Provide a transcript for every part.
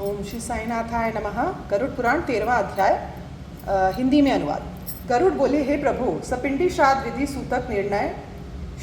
ओम श्री साईनाथाय नमः। गरुड़ पुराण 13वां अध्याय हिंदी में अनुवाद। गरुड़ बोले, हे प्रभु, सपिंडी श्राद्ध विधि, सूतक निर्णय,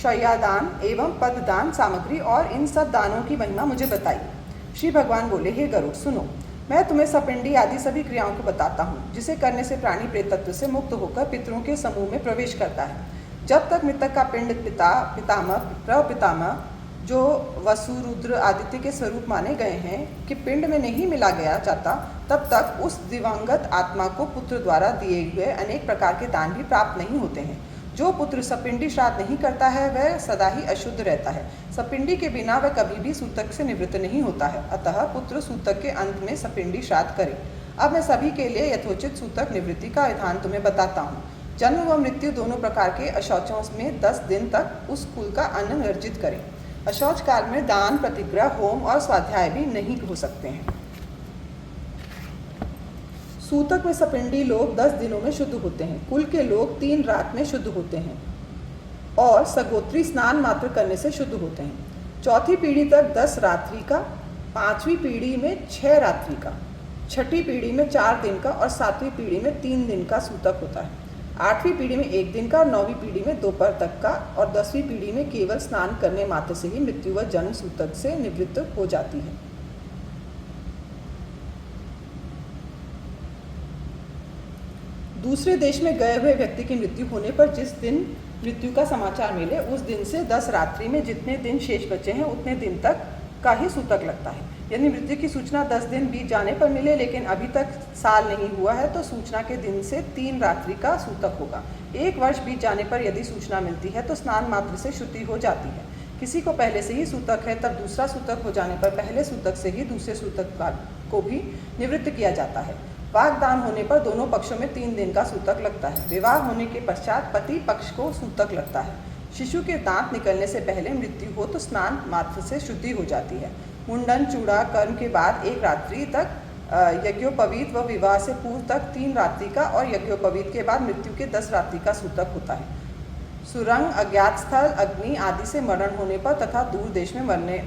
शय्यादान एवं पददान सामग्री और इन सब दानों की महिमा मुझे बताइए। श्री भगवान बोले, हे गरुड़, सुनो, मैं तुम्हें सपिंडी आदि सभी क्रियाओं को बताता हूँ, जिसे करने से प्राणी प्रेत तत्व से मुक्त होकर पितरों के समूह में प्रवेश करता है। जब तक मृतक का पिंड पितामह प्रपितामह जो वसु रुद्र आदित्य के स्वरूप माने गए हैं कि पिंड में नहीं मिला गया जाता, तब तक उस दिवंगत आत्मा को पुत्र द्वारा दिए हुए अनेक प्रकार के दान भी प्राप्त नहीं होते हैं। जो पुत्र सपिंडी श्राद्ध नहीं करता है वह सदा ही अशुद्ध रहता है। सपिंडी के बिना वह कभी भी सूतक से निवृत्त नहीं होता है। अतः पुत्र सूतक के अंत में सपिंडी श्राद्ध करे। अब मैं सभी के लिए यथोचित सूतक निवृत्ति का विधान तुम्हें बताता हूँ। जन्म व मृत्यु दोनों प्रकार के अशौचों में 10 दिन तक उस कुल का अन्न वर्जित करें। अशौच काल में दान, प्रतिग्रह, होम और स्वाध्याय भी नहीं हो सकते हैं। सूतक में सपिंडी लोग 10 दिनों में शुद्ध होते हैं। कुल के लोग 3 रात में शुद्ध होते हैं और सगोत्री स्नान मात्र करने से शुद्ध होते हैं। चौथी पीढ़ी तक 10 रात्रि का, 5वीं पीढ़ी में 6 रात्रि का, 6ठी पीढ़ी में 4 दिन का और 7वीं पीढ़ी में 3 दिन का सूतक होता है। 8वीं पीढ़ी में 1 दिन का और 9वीं पीढ़ी में दोपहर तक का और 10वीं पीढ़ी में केवल स्नान करने मात्र से ही मृत्यु व जन्म सूतक से निवृत्त हो जाती है। दूसरे देश में गए हुए व्यक्ति की मृत्यु होने पर जिस दिन मृत्यु का समाचार मिले, उस दिन से 10 रात्रि में जितने दिन शेष बचे हैं उतने दिन तक का ही सूतक लगता है। यदि मृत्यु की सूचना 10 दिन बीत जाने पर मिले लेकिन अभी तक साल नहीं हुआ है, तो सूचना के दिन से 3 रात्रि का सूतक होगा। 1 वर्ष बीत जाने पर यदि सूचना मिलती है तो स्नान मात्र से शुद्धि हो जाती है। किसी को पहले से ही सूतक है, तब दूसरा सूतक हो जाने पर पहले सूतक से ही दूसरे सूतक को भी निवृत्त किया जाता है। वागदान होने पर दोनों पक्षों में 3 दिन का सूतक लगता है। विवाह होने के पश्चात पति पक्ष को सूतक लगता है। शिशु के दांत निकलने से पहले मृत्यु हो तो स्नान मात्र से शुद्धि हो जाती है। मुंडन, चूड़ा, कर्म के बाद 1 रात्रि तक यज्ञोपवीत व विवाह से पूर्व तक 3 रात्रि का और यज्ञोपवीत के बाद मृत्यु के 10 रात्रि का सूतक होता है। सुरंग, अज्ञात स्थल, अग्नि आदि से मरण होने पर तथा दूर देश में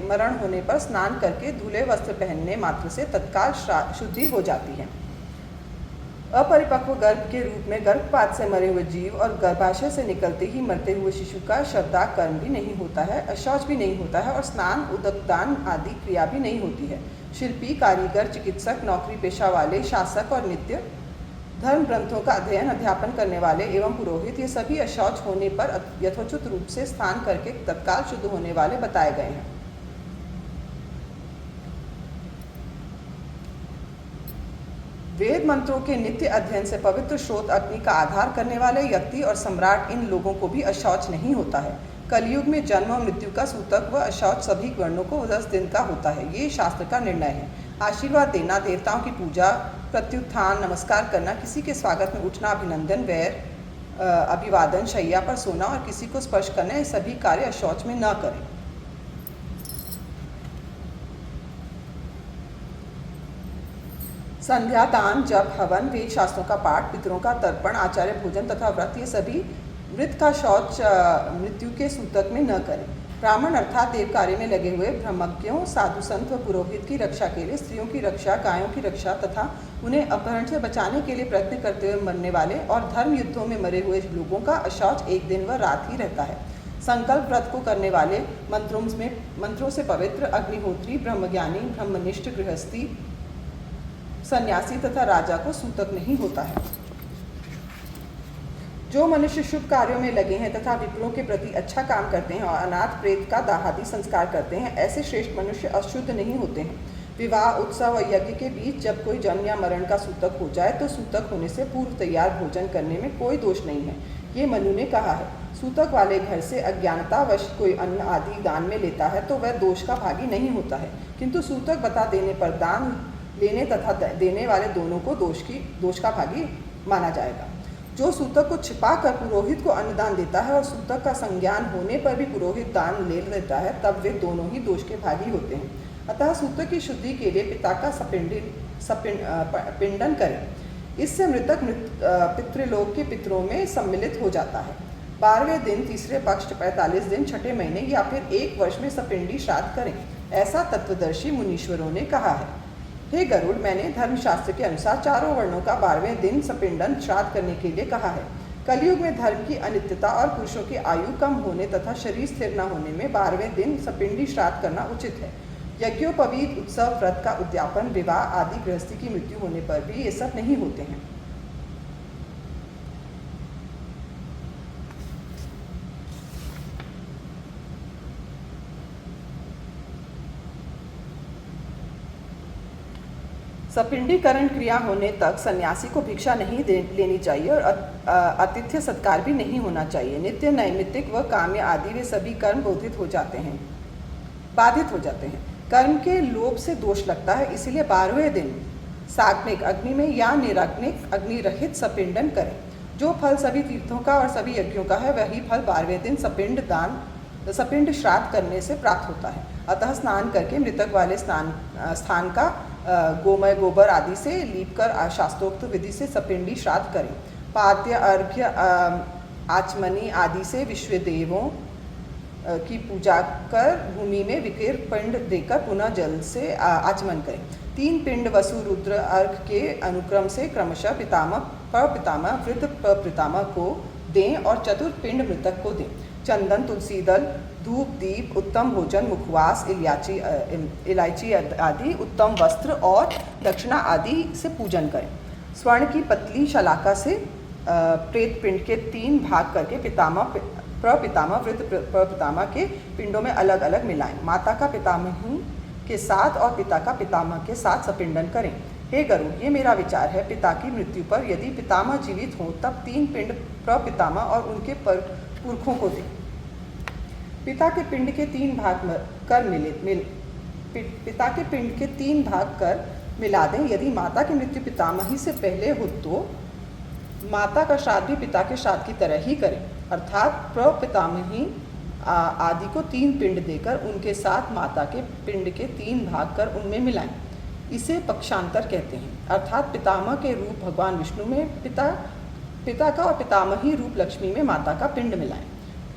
मरण होने पर स्नान करके धुले वस्त्र पहनने मात्र से तत्काल शुद्धि हो जाती है। अपरिपक्व गर्भ के रूप में गर्भपात से मरे हुए जीव और गर्भाशय से निकलते ही मरते हुए शिशु का शवदाह कर्म भी नहीं होता है, अशौच भी नहीं होता है और स्नान, उदकदान आदि क्रिया भी नहीं होती है। शिल्पी, कारीगर, चिकित्सक, नौकरी पेशा वाले, शासक और नित्य धर्म ग्रंथों का अध्ययन अध्यापन करने वाले एवं पुरोहित, ये सभी अशौच होने पर यथोचित रूप से स्नान करके तत्काल शुद्ध होने वाले बताए गए हैं। वेद मंत्रों के नित्य अध्ययन से पवित्र स्रोत अग्नि का आधार करने वाले व्यक्ति और सम्राट, इन लोगों को भी अशौच नहीं होता है। कलयुग में जन्म और मृत्यु का सूतक व अशौच सभी वर्णों को 10 दिन का होता है। ये शास्त्र का निर्णय है। आशीर्वाद देना, देवताओं की पूजा, प्रत्युत्थान, नमस्कार करना, किसी के स्वागत में उठना, अभिनंदन, वैर, अभिवादन, शैया पर सोना और किसी को स्पर्श करना, ये सभी कार्य अशौच में न करें। संध्या, दान, जप, हवन, वेद शास्त्रों का पाठ, पितरों का तर्पण, आचार्य भोजन तथा व्रत, ये सभी मृत का शौच मृत्यु के सूतक में न करें। ब्राह्मण अर्थात देव कार्य में लगे हुए ब्रह्मज्ञों, साधु संत व पुरोहित की रक्षा के लिए, स्त्रियों की रक्षा, गायों की रक्षा तथा उन्हें अपहरण से बचाने के लिए प्रयत्न करते हुए मरने वाले और धर्म युद्धों में मरे हुए लोगों का अशौच 1 दिन व रात ही रहता है। संकल्प व्रत को करने वाले, मंत्रों से पवित्र, अग्निहोत्री, ब्रह्मज्ञानी, ब्रह्मनिष्ठ, गृहस्थी, सन्यासी तथा राजा को सूतक नहीं होता है। जो मनुष्य शुभ कार्यों में लगे हैं तथा विप्रों के प्रति अच्छा काम करते हैं और अनाथ प्रेत का दाहादि संस्कार करते हैं, ऐसे श्रेष्ठ मनुष्य अशुद्ध नहीं होते हैं। विवाह, उत्सव और यज्ञ के बीच जब कोई जन्म या मरण का सूतक हो जाए तो सूतक होने से पूर्व तैयार भोजन करने में कोई दोष नहीं है। ये मनु ने कहा है। सूतक वाले घर से अज्ञानतावश कोई अन्न आदि दान में लेता है तो वह दोष का भागी नहीं होता है, किंतु सूतक बता देने पर दान लेने तथा देने वाले दोनों को दोष का भागी माना जाएगा। जो सूतक को छिपाकर पुरोहित को अन्नदान देता है और सूतक का संज्ञान होने पर भी पुरोहित दान ले लेता है, तब वे दोनों ही दोष के भागी होते हैं। अतः सूतक की शुद्धि के लिए पिता का पिंडन करें। इससे मृतक पितृलोक के पितरों में सम्मिलित हो जाता है। 12वें दिन, तीसरे पक्ष, 45 दिन, 6ठे महीने या फिर 1 वर्ष में सपिंडी श्राद्ध करें, ऐसा तत्वदर्शी मुनीश्वरों ने कहा है। हे गरुड़, मैंने धर्मशास्त्र के अनुसार चारों वर्णों का 12वें दिन सपिंडन श्राद्ध करने के लिए कहा है। कलयुग में धर्म की अनित्यता और पुरुषों की आयु कम होने तथा शरीर स्थिर न होने में 12वें दिन सपिंडी श्राद्ध करना उचित है। यज्ञोपवीत उत्सव, व्रत का उद्यापन, विवाह आदि गृहस्थी की मृत्यु होने पर भी ये सब नहीं होते हैं। सपिंडीकरण क्रिया होने तक सन्यासी को भिक्षा नहीं लेनी चाहिए और आतिथ्य सत्कार भी नहीं होना चाहिए। नित्य, नैमित्तिक व काम्य आदि वे सभी कर्म बाधित हो जाते हैं। कर्म के लोभ से दोष लगता है, इसलिए 12वें दिन साग्निक अग्नि में या निराग्निक अग्नि रहित सपिंडन करें। जो फल सभी तीर्थों का और सभी यज्ञों का है, वही फल 12वें दिन सपिंड श्राद्ध करने से प्राप्त होता है। अतः स्नान करके मृतक वाले स्थान का गोमय, गोबर आदि से लीप कर शास्त्रोक्त विधि से सपिंडी श्राद्ध करें। पाद्य, अर्घ्य, आचमनी आदि से विश्व देवों की पूजा कर भूमि में विकिर पिंड देकर पुनः जल से आचमन करें। 3 पिंड वसु, रुद्र, अर्घ के अनुक्रम से क्रमशः पितामह, प्रपितामह, वृद्ध प्रपितामह को दें और चतुर्थ पिंड मृतक को दें। चंदन, तुलसी दल, धूप, दीप, उत्तम भोजन, मुखवास, इलायची आदि, उत्तम वस्त्र और दक्षिणा आदि से पूजन करें। स्वर्ण की पतली शलाका से प्रेत पिंड के 3 भाग करके पितामह, प्रपितामह, वृद्ध प्रपितामह के पिंडों में अलग अलग मिलाएं। माता का पितामही के साथ और पिता का पितामह के साथ सपिंडन करें। हे गरुड़, ये मेरा विचार है। पिता की मृत्यु पर यदि पितामह जीवित हों तब 3 पिंड प्रपितामह और उनके पुरखों को दें। पिता के पिंड के 3 भाग कर मिला दें। यदि माता की मृत्यु पितामही से पहले हो तो माता का श्राद्ध भी पिता के श्राद्ध की तरह ही करें, अर्थात प्रपितामही आदि को 3 पिंड देकर उनके साथ माता के पिंड के 3 भाग कर उनमें मिलाएं। इसे पक्षांतर कहते हैं, अर्थात पितामह के रूप भगवान विष्णु में पिता का और पितामही रूप लक्ष्मी में माता का पिंड मिलाएं।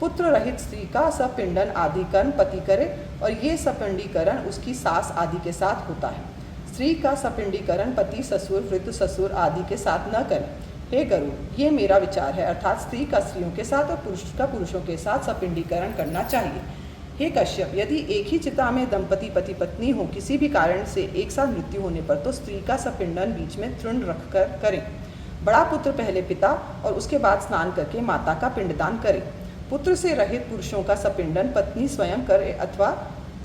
पुत्र रहित स्त्री का सपिंडन आदि कर्म पति करे और ये सपिंडीकरण उसकी सास आदि के साथ होता है। स्त्री का सपिंडीकरण पति, ससुर, वृद्ध ससुर आदि के साथ न करें। हे गरुड़, ये मेरा विचार है, अर्थात स्त्री का स्त्रियों के साथ और पुरुष का पुरुषों के साथ सपिंडीकरण करना चाहिए। हे कश्यप, यदि एक ही चिता में दंपति पति पत्नी हो, किसी भी कारण से एक साथ मृत्यु होने पर तो स्त्री का सपिंडन बीच में तृण रखकर करें। बड़ा पुत्र पहले पिता और उसके बाद स्नान करके माता का पिंडदान करे। पुत्र से रहित पुरुषों का सपिंडन पत्नी स्वयं करे अथवा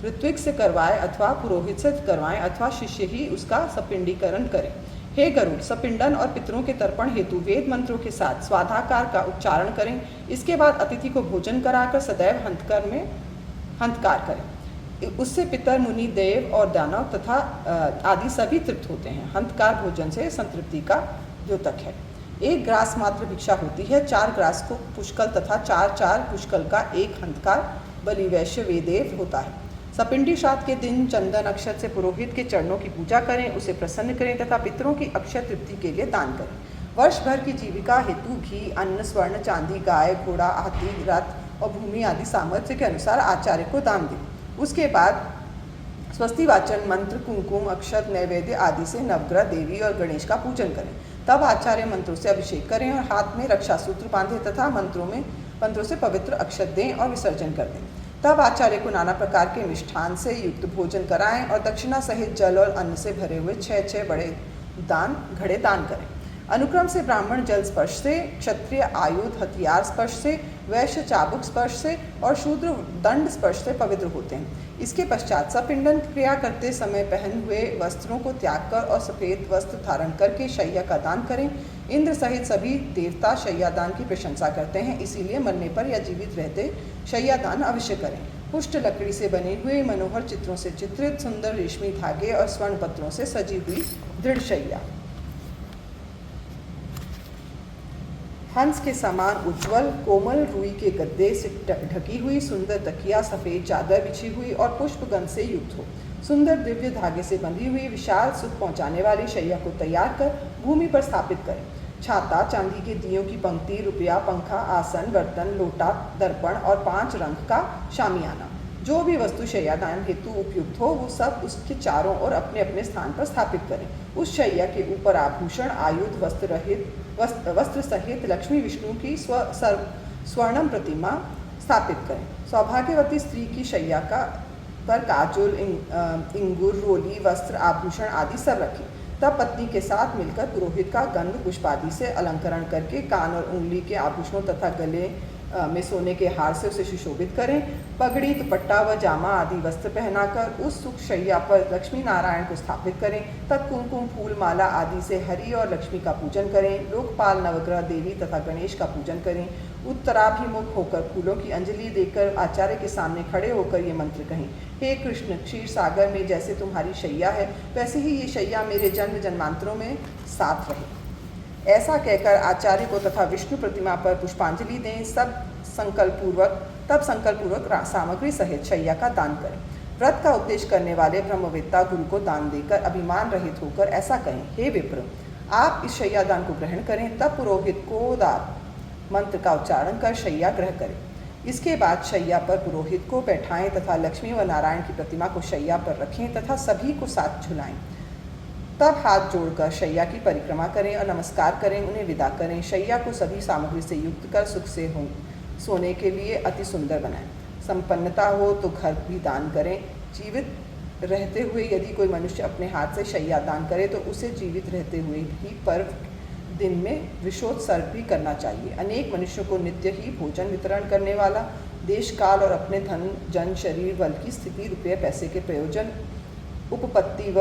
ऋत्विक से करवाए अथवा पुरोहित से करवाएं अथवा शिष्य ही उसका सपिंडीकरण करे। हे गरुड़, सपिंडन और पितरों के तर्पण हेतु वेद मंत्रों के साथ स्वाधाकार का उच्चारण करें। इसके बाद अतिथि को भोजन कराकर सदैव हंतकार करें। उससे पितर, मुनि, देव और दानव तथा आदि सभी तृप्त होते हैं। हंतकार भोजन से संतृप्ति का द्योतक है। 1 ग्रास मात्र भिक्षा होती है। 4 ग्रास को पुष्कल तथा 4 पुष्कल का 1 हंतकार बलिवैश्य वेदेव होता है। सपिंडी श्राद्ध के दिन चंदन अक्षत से पुरोहित के चरणों की पूजा करें, उसे प्रसन्न करें तथा पितरों की अक्षय तृप्ति के लिए दान करें। वर्ष भर की जीविका हेतु घी, अन्न, स्वर्ण, चांदी, गाय, घोड़ा, हाथी, रथ और भूमि आदि सामर्थ्य के अनुसार आचार्य को दान दें। उसके बाद स्वस्ति वाचन मंत्र, कुमकुम, अक्षत, नैवेद्य आदि से नवग्रह, देवी और गणेश का पूजन करें। तब आचार्य मंत्रों से अभिषेक करें और हाथ में रक्षा सूत्र बांधें तथा मंत्रों से पवित्र अक्षत दें और विसर्जन कर दें। तब आचार्य को नाना प्रकार के मिष्ठान से युक्त भोजन कराएं और दक्षिणा सहित जल और अन्न से भरे हुए 6 बड़े घड़े दान करें। अनुक्रम से ब्राह्मण जल स्पर्श से, क्षत्रिय आयुध हथियार स्पर्श से, वैश्य चाबुक स्पर्श से और शूद्र दंड स्पर्श से पवित्र होते हैं। इसके पश्चात सपिंडन क्रिया करते समय पहन हुए वस्त्रों को त्याग कर और सफ़ेद वस्त्र धारण करके शैया का दान करें। इंद्र सहित सभी देवता शैया दान की प्रशंसा करते हैं, इसीलिए मरने पर या जीवित रहते शैया दान अवश्य करें। पुष्ट लकड़ी से बने हुए मनोहर चित्रों से चित्रित सुंदर रेशमी धागे और स्वर्ण पत्रों से सजी हुई दृढ़ शैया, हंस के समान उज्ज्वल कोमल रुई के गद्दे से ढकी हुई सुंदर तकिया, सफ़ेद चादर बिछी हुई और पुष्पगंध से युक्त हो, सुंदर दिव्य धागे से बंधी हुई विशाल सुख पहुँचाने वाली शैया को तैयार कर भूमि पर स्थापित करें। छाता, चांदी के दियों की पंक्ति, रुपया, पंखा, आसन, बर्तन, लोटा, दर्पण और 5 रंग का शामियाना, जो भी वस्तु शय्यादान हेतु उपयुक्त हो वो सब उसके चारों ओर अपने अपने स्थान पर स्थापित करें। उस शैया के ऊपर आभूषण, आयुध, वस्त्र सहित लक्ष्मी विष्णु की स्वर्णम प्रतिमा स्थापित करें। सौभाग्यवती स्त्री की शैया पर काजोल, इंगुर, रोली, वस्त्र, आभूषण आदि सब रखें। तब पत्नी के साथ मिलकर पुरोहित का गंध पुष्प आदि से अलंकरण करके कान और उंगली के आभूषणों तथा गले में सोने के हार से उसे सुशोभित करें। पगड़ी, दुपट्टा व जामा आदि वस्त्र पहनाकर उस सुख शैया पर लक्ष्मी नारायण को स्थापित करें। तब कुमकुम, फूल, माला आदि से हरि और लक्ष्मी का पूजन करें। लोकपाल, नवग्रह, देवी तथा गणेश का पूजन करें। उत्तराभिमुख होकर फूलों की अंजलि देकर आचार्य के सामने खड़े होकर ये मंत्र कहें। हे कृष्ण, क्षीर सागर में जैसे तुम्हारी शैया है वैसे ही ये शैया मेरे जन्म जन्मांतरों में साथ रहे। ऐसा कहकर आचार्य को तथा विष्णु प्रतिमा पर पुष्पांजलि दें। तब संकल्पपूर्वक सामग्री सहित शैया का दान करें। व्रत का उपदेश करने वाले ब्रह्मवेत्ता गुरु को दान देकर अभिमान रहित होकर ऐसा कहें, हे विप्र, आप इस शैया दान को ग्रहण करें। तब पुरोहित को मंत्र का उच्चारण कर शैया ग्रह करें। इसके बाद शैया पर पुरोहित को बैठाएं तथा लक्ष्मी व नारायण की प्रतिमा को शैया पर रखें तथा सभी को साथ झुलाएं। तब हाथ जोड़कर शैया की परिक्रमा करें और नमस्कार करें, उन्हें विदा करें। शैया को सभी सामग्री से युक्त कर सुख से सोने के लिए अति सुंदर बनाएं। संपन्नता हो तो घर भी दान करें। जीवित रहते हुए यदि कोई मनुष्य अपने हाथ से शैया दान करे तो उसे जीवित रहते हुए भी पर्व दिन में विशोत्सर्ग भी करना चाहिए। अनेक मनुष्यों को नित्य ही भोजन वितरण करने वाला, देश काल और अपने धन, जन, शरीर, बल की स्थिति, रुपये, पैसे के प्रयोजन, उपपत्ति व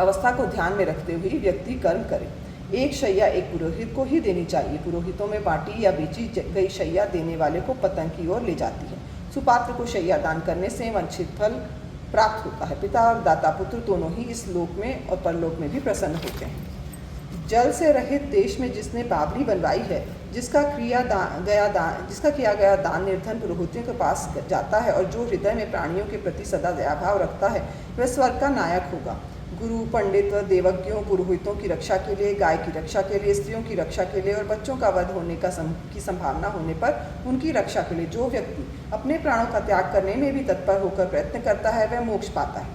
अवस्था को ध्यान में रखते हुए व्यक्ति कर्म करे। एक शैया एक पुरोहित को ही देनी चाहिए। पुरोहितों में बाटी या बेची गई शैया देने वाले को पतन की ओर ले जाती है। सुपात्र को शैया दान करने से वांछित फल प्राप्त होता है। पिता और दाता पुत्र दोनों ही इस लोक में और परलोक में भी प्रसन्न होते हैं। जल से रहित देश में जिसने बावली बनवाई है, जिसका किया गया दान निर्धन पुरोहितों के पास जाता है और जो हृदय में प्राणियों के प्रति सदा दयाभाव रखता है, वह स्वर्ग का नायक होगा। गुरु, पंडित, देवज्ञों, पुरोहितों की रक्षा के लिए, गाय की रक्षा के लिए, स्त्रियों की रक्षा के लिए और बच्चों का वध होने की संभावना होने पर उनकी रक्षा के लिए जो व्यक्ति अपने प्राणों का त्याग करने में भी तत्पर होकर प्रयत्न करता है, वह मोक्ष पाता है।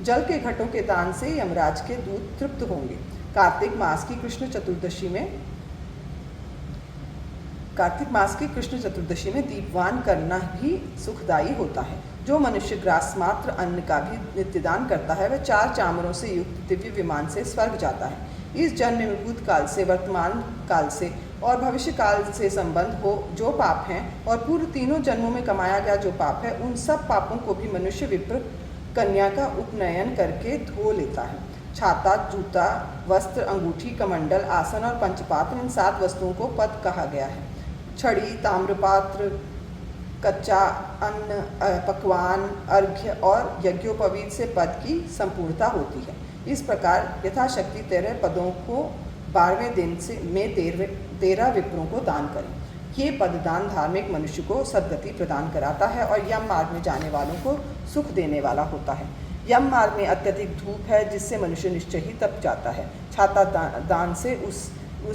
जल के घटों के दान से यमराज के दूत तृप्त होंगे। कार्तिक मास की कृष्ण चतुर्दशी में दीपवान करना भी सुखदायी होता है। जो मनुष्य ग्रास मात्र अन्न का भी नित्यदान करता है, वह 4 चामरों से युक्त दिव्य विमान से स्वर्ग जाता है। इस जन्म में भूतकाल से, वर्तमान काल से और भविष्य काल से संबंध हो जो पाप हैं और पूर्व तीनों जन्मों में कमाया गया जो पाप है, उन सब पापों को भी मनुष्य विप्र कन्या का उपनयन करके धो लेता है। छाता, जूता, वस्त्र, अंगूठी, कमंडल, आसन और पंचपात्र, इन 7 वस्तुओं को पद कहा गया है। छड़ी, ताम्रपात्र, कच्चा अन्न, पकवान, अर्घ्य और यज्ञोपवीत से पद की संपूर्णता होती है। इस प्रकार यथाशक्ति 13 पदों को 12वें दिन में 13 विप्रों को दान करें। ये पददान धार्मिक मनुष्य को सद्गति प्रदान कराता है और यम मार्ग में जाने वालों को सुख देने वाला होता है। यम मार्ग में अत्यधिक धूप है जिससे मनुष्य निश्चय ही तप जाता है। छाता दान से उस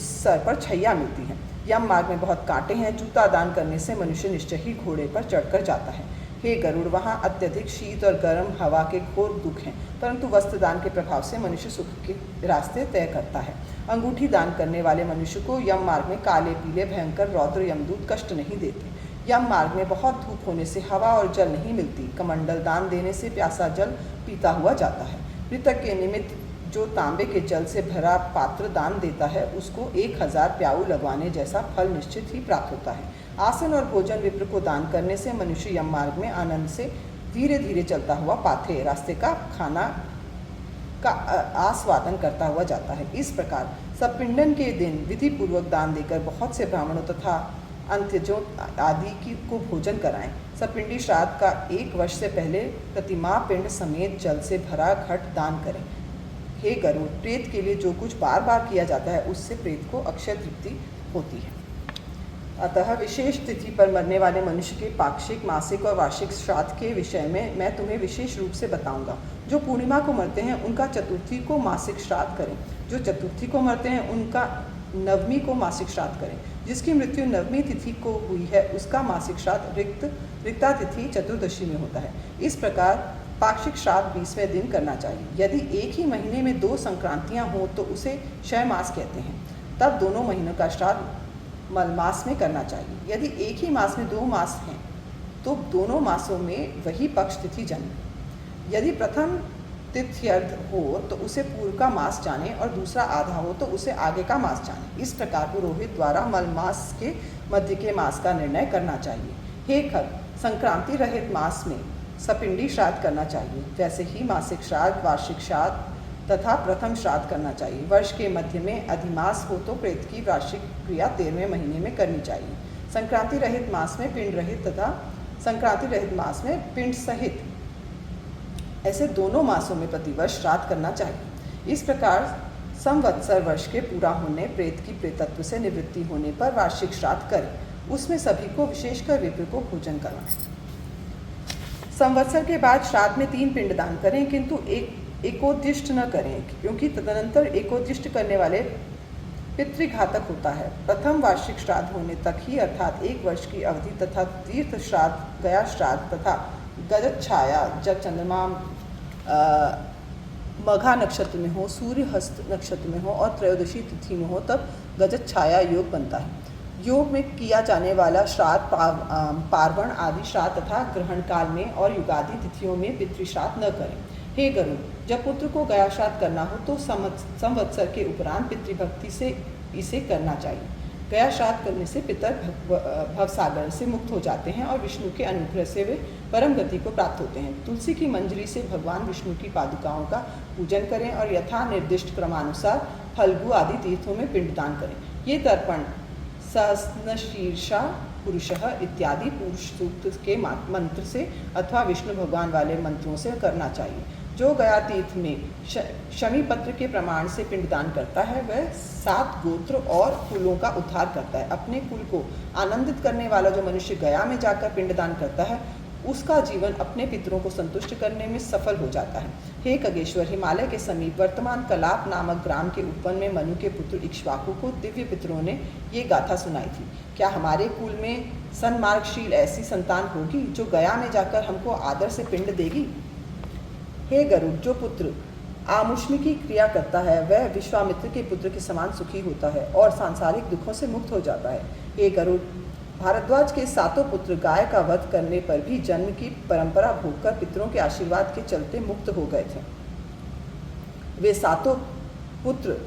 सर पर छैया मिलती है। यम मार्ग में बहुत कांटे हैं। जूता दान करने से मनुष्य निश्चय ही घोड़े पर चढ़कर जाता है। हे गरुड़, वहाँ अत्यधिक शीत और गर्म हवा के घोर दुख हैं, परंतु वस्त्र दान के प्रभाव से मनुष्य सुख के रास्ते तय करता है। अंगूठी दान करने वाले मनुष्य को यम मार्ग में काले पीले भयंकर रौद्र यमदूत कष्ट नहीं देते। यम मार्ग में बहुत धूप होने से हवा और जल नहीं मिलती। कमंडल दान देने से प्यासा जल पीता हुआ जाता है। मृतक के निमित्त जो तांबे के जल से भरा पात्र दान देता है, उसको 1000 प्याऊ लगवाने जैसा फल निश्चित ही प्राप्त होता है। आसन और भोजन विप्र को दान करने से मनुष्य यम मार्ग में आनंद से धीरे धीरे चलता हुआ पाथे रास्ते का खाना का आस्वादन करता हुआ जाता है। इस प्रकार सपिंडन के दिन विधि पूर्वक दान देकर बहुत से ब्राह्मणों तथा अंत्यजों आदि को भोजन कराएं। सपिंडी श्राद्ध का 1 वर्ष से पहले प्रतिमा पिंड समेत जल से भरा घट दान करें। हे गरुड़, प्रेत के लिए जो कुछ बार बार किया जाता है उससे प्रेत को अक्षय तृप्ति होती है। अतः विशेष तिथि पर मरने वाले मनुष्य के पाक्षिक, मासिक और वार्षिक श्राद्ध के विषय में मैं तुम्हें विशेष रूप से बताऊंगा। जो पूर्णिमा को मरते हैं उनका चतुर्थी को मासिक श्राद्ध करें। जो चतुर्थी को मरते हैं उनका नवमी को मासिक श्राद्ध करें। जिसकी मृत्यु नवमी तिथि को हुई है उसका मासिक श्राद्ध रिक्ता तिथि चतुर्दशी में होता है। इस प्रकार पाक्षिक श्राद्ध 20वें दिन करना चाहिए। यदि एक ही महीने में 2 संक्रांतियाँ हों तो उसे क्षय मास कहते हैं। तब दोनों महीनों का श्राद्ध मलमास में करना चाहिए। यदि एक ही मास में 2 मास हैं तो दोनों मासों में वही पक्ष तिथि जन्मे। यदि प्रथम तिथ्यर्ध हो तो उसे पूर्व का मास जाने और दूसरा आधा हो तो उसे आगे का मास जाने। इस प्रकार पुरोहित द्वारा मलमास के मध्य के मास का निर्णय करना चाहिए। हे खग, संक्रांति रहित मास में सपिंडी श्राद्ध करना चाहिए। वैसे ही मासिक श्राद्ध, वार्षिक श्राद्ध तथा प्रथम श्राद्ध करना चाहिए। वर्ष के मध्य में अधिमास हो तो प्रेत की वार्षिक क्रिया 13वें महीने में करनी चाहिए। संक्रांति रहित मास में पिंड रहित तथा संक्रांति रहित मास में पिंड सहित ऐसे दोनों मासों में प्रतिवर्ष श्राद्ध करना चाहिए। इस प्रकार संवत्सर वर्ष के पूरा होने, प्रेत की प्रेतत्व से निवृत्ति होने पर वार्षिक श्राद्ध करें। उसमें सभी को, विशेषकर विप्र को भोजन कराएं। संवत्सर के बाद श्राद्ध में 3 पिंडदान करें, किंतु एकोद्दिष्ट न करें, क्योंकि तदनंतर एकोद्दिष्ट करने वाले पितृघातक होता है। प्रथम वार्षिक श्राद्ध होने तक ही अर्थात 1 वर्ष की अवधि तथा तीर्थ श्राद्ध, गया श्राद्ध तथा गजत छाया जब चंद्रमा मघा नक्षत्र में हो, सूर्य हस्त नक्षत्र में हो और त्रयोदशी तिथि में हो तब गजत छाया योग बनता है। योग में किया जाने वाला श्राद्ध पार्वण आदि श्राद्ध तथा ग्रहण काल में और युगादि तिथियों में पितृश्राद्ध न करें। हे गरुड़, जब पुत्र को गया श्राद्ध करना हो तो संवत्सर के उपरांत पितृभक्ति से इसे करना चाहिए। गया श्राद्ध करने से पितर भवसागर से मुक्त हो जाते हैं और विष्णु के अनुग्रह से वे परम गति को प्राप्त होते हैं। तुलसी की मंजरी से भगवान विष्णु की पादुकाओं का पूजन करें और यथा निर्दिष्ट क्रमानुसार फल्गु आदि तीर्थों में पिंडदान करें। ये तर्पण सहस्रशीर्षा पुरुषः इत्यादि पुरुष सूक्त के मंत्र से अथवा विष्णु भगवान वाले मंत्रों से करना चाहिए। जो गया तीर्थ में शमी पत्र के प्रमाण से पिंडदान करता है वह 7 गोत्र और कुलों का उद्धार करता है। अपने कुल को आनंदित करने वाला जो मनुष्य गया में जाकर पिंडदान करता है उसका जीवन अपने पितरों को संतुष्ट करने में सफल हो जाता है। हे खगेश्वर, हिमालय के समीप वर्तमान कलाप नामक ग्राम के उपवन में मनु के पुत्र इक्ष्वाकु को दिव्य पितरों ने ये गाथा सुनाई थी। क्या हमारे कुल में सन्मार्गशील ऐसी संतान होगी जो गया में जाकर हमको आदर से पिंड देगी? हे गरुड़, जो पुत्र आमुष्मि की क्रिया करता है वह विश्वामित्र के पुत्र के समान सुखी होता है और सांसारिक दुखों से मुक्त हो जाता है। हे गरुड़, भारद्वाज के 7 पुत्र गाय का वध करने पर भी जन्म की परंपरा भोगकर पितरों के आशीर्वाद के चलते मुक्त हो गए थे। वे 7 पुत्र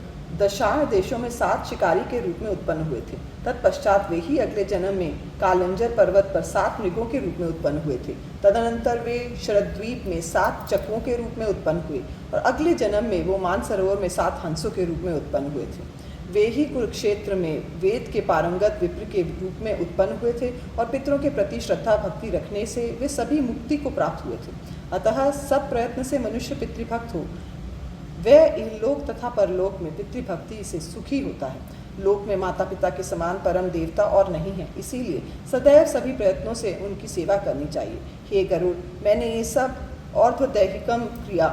दशाण देशों में 7 शिकारी के रूप में उत्पन्न हुए थे। तत्पश्चात वे ही अगले जन्म में कालंजर पर्वत पर 7 मृगों के रूप में उत्पन्न हुए थे। तदनंतर वे शरद्वीप में 7 चकवों के रूप में उत्पन्न हुए और अगले जन्म में वो मानसरोवर में 7 हंसों के रूप में उत्पन्न हुए थे। वे ही कुरुक्षेत्र में वेद के पारंगत विप्र के रूप में उत्पन्न हुए थे और पितरों के प्रति श्रद्धा भक्ति रखने से वे सभी मुक्ति को प्राप्त हुए थे। अतः सब प्रयत्न से मनुष्य पितृभक्त हो, वह इहलोक तथा परलोक में पितृभक्ति से सुखी होता है। लोक में माता पिता के समान परम देवता और नहीं है, इसीलिए सदैव सभी प्रयत्नों से उनकी सेवा करनी चाहिए। हे गरुड़, मैंने ये सब और्ध्वदैहिकम क्रिया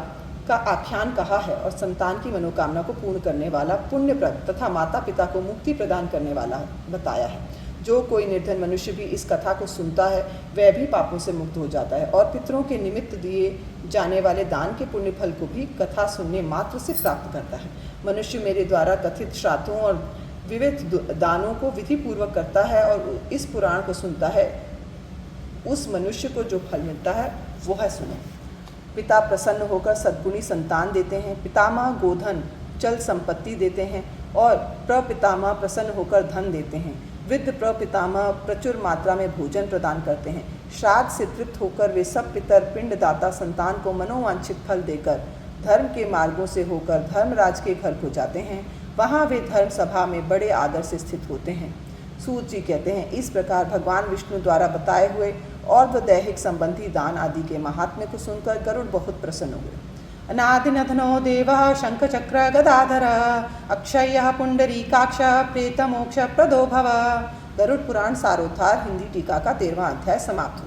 का आख्यान कहा है और संतान की मनोकामना को पूर्ण करने वाला, पुण्यप्रद तथा माता पिता को मुक्ति प्रदान करने वाला बताया है। जो कोई निर्धन मनुष्य भी इस कथा को सुनता है वह भी पापों से मुक्त हो जाता है और पितरों के निमित्त दिए जाने वाले दान के पुण्य फल को भी कथा सुनने मात्र से प्राप्त करता है। मनुष्य मेरे द्वारा कथित श्राद्धों और विविध दानों को विधि पूर्वक करता है और इस पुराण को सुनता है, उस मनुष्य को जो फल मिलता है वो है सुनो। पिता प्रसन्न होकर सद्गुणी संतान देते हैं, पितामह गोधन चल संपत्ति देते हैं और प्रपितामह प्रसन्न होकर धन देते हैं। वृद्ध प्रपितामह प्रचुर मात्रा में भोजन प्रदान करते हैं। श्राद्ध से तृप्त होकर वे सब पितर पिंडदाता संतान को मनोवांछित फल देकर धर्म के मार्गों से होकर धर्मराज के घर को जाते हैं। वहाँ वे धर्म सभा में बड़े आदर से स्थित होते हैं। सूत जी कहते हैं, इस प्रकार भगवान विष्णु द्वारा बताए हुए और दैहिक संबंधी दान आदि के महात्म्य को सुनकर गरुड़ बहुत प्रसन्न हुए। अनादिनधनो देवः शंखचक्र गदाधर अक्षयः पुंडरीकाक्ष प्रेत मोक्ष प्रदो भव। गरुड़ पुराण सारोद्धार हिंदी टीका का 13वां अध्याय समाप्त हुआ।